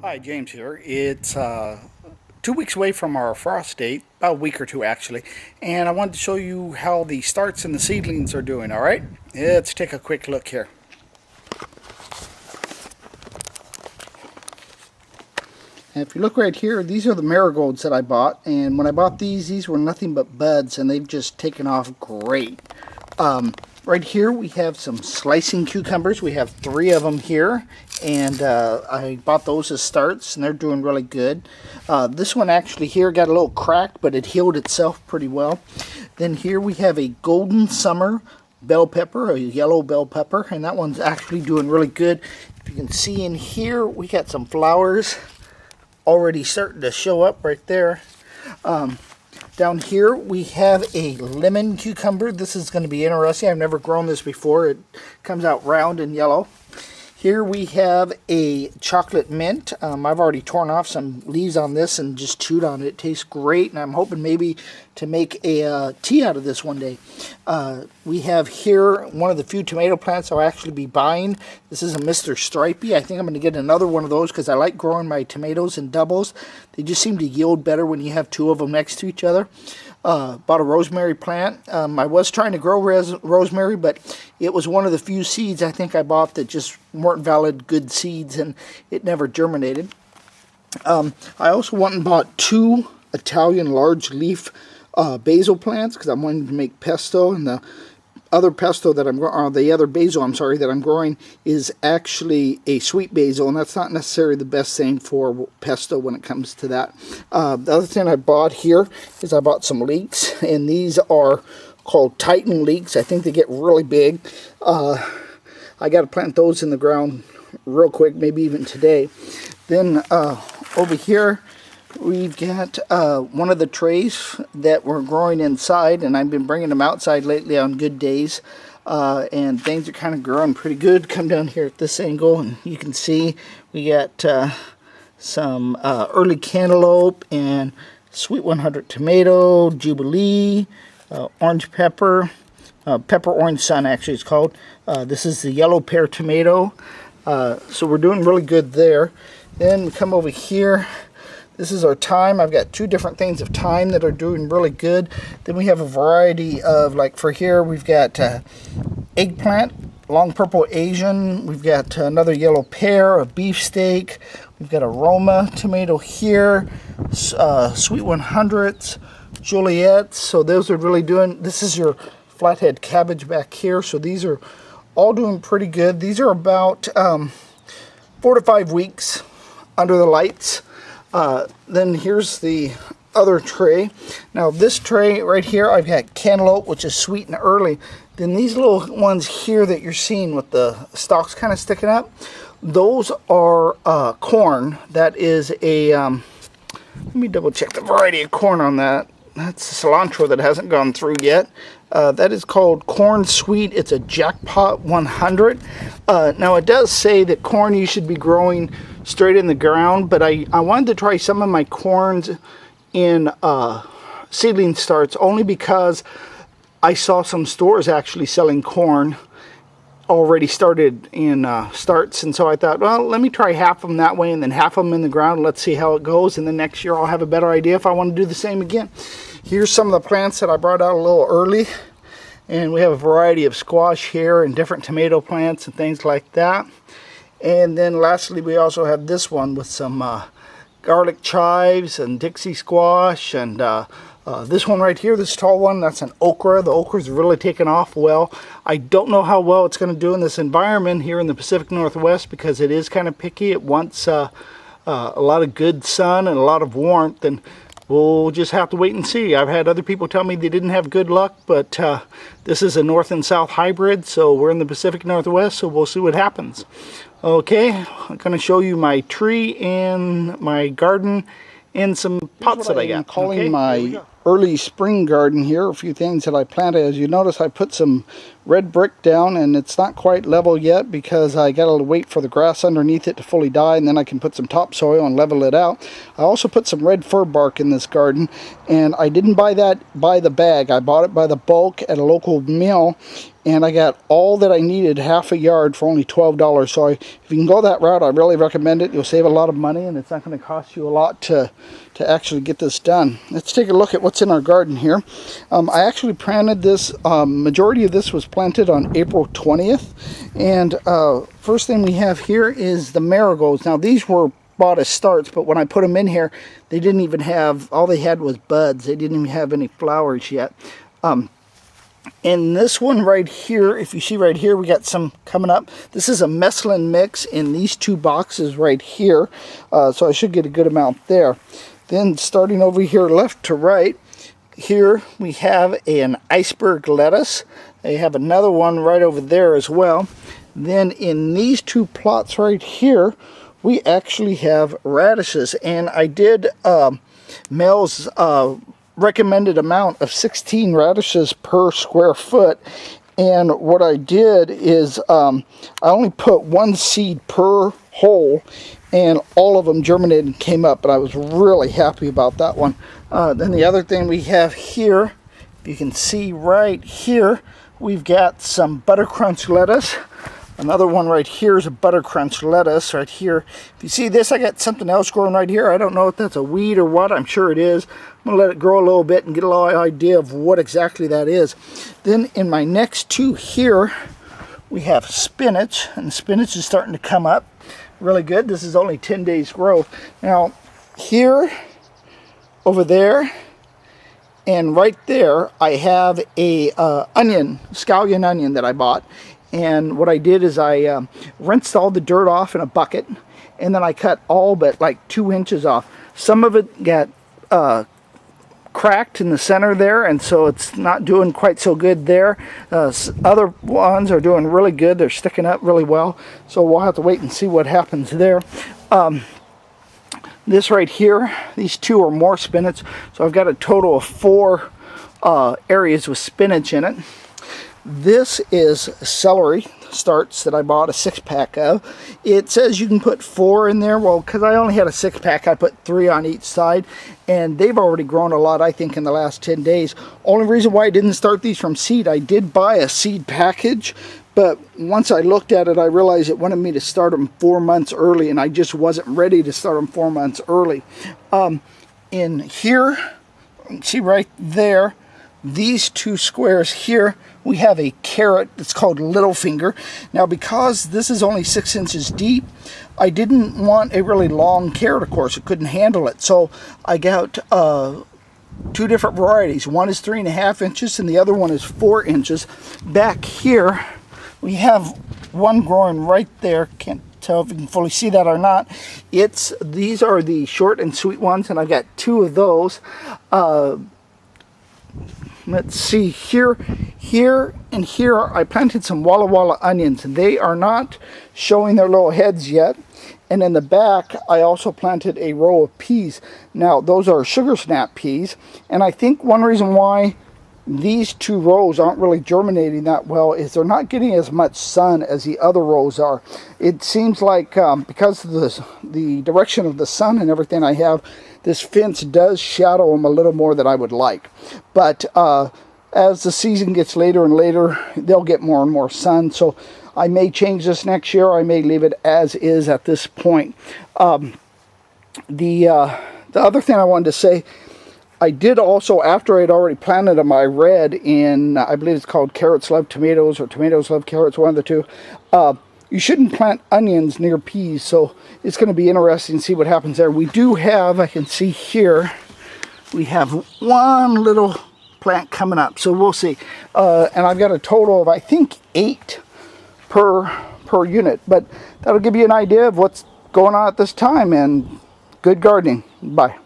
Hi, James here. It's 2 weeks away from our frost date, about a week or two actually, and I wanted to show you how the starts and the seedlings are doing, alright? Let's take a quick look here. And if you look right here, these are the marigolds that I bought, and when I bought these were nothing but buds, and they've just taken off great. Right here we have some slicing cucumbers. We have 3 of them here, and I bought those as starts, and they're doing really good. This one actually here got a little cracked, but it healed itself pretty well. Then here we have a golden summer bell pepper, a yellow bell pepper, and that one's actually doing really good. If you can see in here, we got some flowers already starting to show up right there. Down here we have a lemon cucumber. This is going to be interesting. I've never grown this before. It comes out round and yellow. Here we have a chocolate mint. I've already torn off some leaves on this and just chewed on it. It tastes great, and I'm hoping maybe to make a tea out of this one day. We have here one of the few tomato plants I'll actually be buying. This is a Mr. Stripey. I think I'm going to get another one of those because I like growing my tomatoes in doubles. They just seem to yield better when you have 2 of them next to each other. Bought a rosemary plant. I was trying to grow rosemary, but it was one of the few seeds I think I bought that just weren't valid good seeds, and it never germinated. I also went and bought 2 Italian large leaf basil plants because I'm wanting to make pesto, and the other pesto that I'm growing, the other basil, I'm sorry, that I'm growing is actually a sweet basil, and that's not necessarily the best thing for pesto when it comes to that. The other thing I bought here is I bought some leeks, and these are called Titan leeks. I think they get really big. I got to plant those in the ground real quick, maybe even today. Then over here we've got one of the trays that we're growing inside, and I've been bringing them outside lately on good days, and things are kind of growing pretty good. Come down here at this angle and you can see we got some early cantaloupe and sweet 100 tomato, jubilee, orange pepper, pepper orange sun actually it's called. This is the yellow pear tomato, so we're doing really good there. Then we come over here. This is our thyme. I've got 2 different things of thyme that are doing really good. Then we have a variety of, like for here, we've got eggplant, long purple Asian. We've got another yellow pear, a beefsteak. We've got a Roma tomato here, sweet 100s, Juliet's. So those are really doing, this is your flathead cabbage back here. So these are all doing pretty good. These are about 4 to 5 weeks under the lights. Then here's the other tray. Now this tray right here, I've got cantaloupe, which is sweet and early. Then these little ones here that you're seeing with the stalks kind of sticking up, those are corn. That is a, let me double check the variety of corn on that. That's cilantro that hasn't gone through yet. That is called corn sweet. It's a jackpot 100. Now it does say that corn you should be growing straight in the ground, but I wanted to try some of my corns in seedling starts only because I saw some stores actually selling corn already started in starts, and so I thought, well, let me try half of them that way and then half of them in the ground. Let's see how it goes, and then next year I'll have a better idea if I want to do the same again. Here's some of the plants that I brought out a little early, and we have a variety of squash here and different tomato plants and things like that. And then lastly, we also have this one with some garlic chives and Dixie squash, and this one right here, this tall one, that's an okra. The okra's really taken off well. I don't know how well it's going to do in this environment here in the Pacific Northwest because it is kind of picky. It wants a lot of good sun and a lot of warmth, and we'll just have to wait and see. I've had other people tell me they didn't have good luck, but this is a north and south hybrid, so we're in the Pacific Northwest, so we'll see what happens. Okay, I'm going to show you my tree and my garden and some pots that I got. Calling my early spring garden here, a few things that I planted. As you notice, I put some red brick down, and it's not quite level yet because I got to wait for the grass underneath it to fully die, and then I can put some topsoil and level it out. I also put some red fir bark in this garden, and I didn't buy that by the bag. I bought it by the bulk at a local mill, and I got all that I needed, half a yard, for only $12. So if you can go that route, I really recommend it. You'll save a lot of money, and it's not going to cost you a lot to actually get this done. Let's take a look at what's in our garden here. I actually planted this, majority of this was planted on April 20th, and first thing we have here is the marigolds. Now these were bought as starts, but when I put them in here, they didn't even have, all they had was buds. They didn't even have any flowers yet. In this one right here, if you see right here, we got some coming up. This is a mesclun mix in these two boxes right here, so I should get a good amount there. Then starting over here left to right, here we have an iceberg lettuce. They have another one right over there as well. Then in these two plots right here, we actually have radishes, and I did Mel's recommended amount of 16 radishes per square foot. And what I did is I only put one seed per hole, and all of them germinated and came up, and I was really happy about that one. Then the other thing we have here, you can see right here, we've got some buttercrunch lettuce. Another one right here is a buttercrunch lettuce right here. If you see this, I got something else growing right here. I don't know if that's a weed or what. I'm sure it is. I'm going to let it grow a little bit and get a little idea of what exactly that is. Then in my next two here, we have spinach, and spinach is starting to come up really good. This is only 10 days growth. Now here, over there, and right there, I have a onion, scallion onion that I bought. And what I did is I rinsed all the dirt off in a bucket, and then I cut all but like 2 inches off. Some of it got cracked in the center there, and so it's not doing quite so good there. Other ones are doing really good. They're sticking up really well, so we'll have to wait and see what happens there. This right here, these two are more spinach, so I've got a total of 4 areas with spinach in it. This is celery starts that I bought a 6-pack of. It says you can put 4 in there. Well, because I only had a 6-pack, I put 3 on each side, and they've already grown a lot, I think, in the last 10 days. Only reason why I didn't start these from seed, I did buy a seed package, but once I looked at it, I realized it wanted me to start them 4 months early, and I just wasn't ready to start them 4 months early. In here, see right there, these 2 squares here, we have a carrot that's called Littlefinger. Now, because this is only 6 inches deep, I didn't want a really long carrot, of course. It couldn't handle it. So I got 2 different varieties. One is 3.5 inches and the other one is 4 inches. Back here, we have one growing right there. Can't tell if you can fully see that or not. These are the short and sweet ones, and I've got 2 of those. Let's see, here, and here I planted some Walla Walla onions, and they are not showing their little heads yet. And in the back, I also planted a row of peas. Now, those are sugar snap peas, and I think one reason why these 2 rows aren't really germinating that well is they're not getting as much sun as the other rows are. It seems like because of the direction of the sun and everything I have, this fence does shadow them a little more than I would like. But as the season gets later and later, they'll get more and more sun. So I may change this next year. I may leave it as is at this point. The other thing I wanted to say, I did also, after I'd already planted them, I read in, I believe it's called Carrots Love Tomatoes or Tomatoes Love Carrots, one of the 2. You shouldn't plant onions near peas, so it's going to be interesting to see what happens there. We do have, I can see here, we have one little plant coming up, so we'll see. And I've got a total of, I think, 8 per unit, but that'll give you an idea of what's going on at this time, and good gardening. Bye.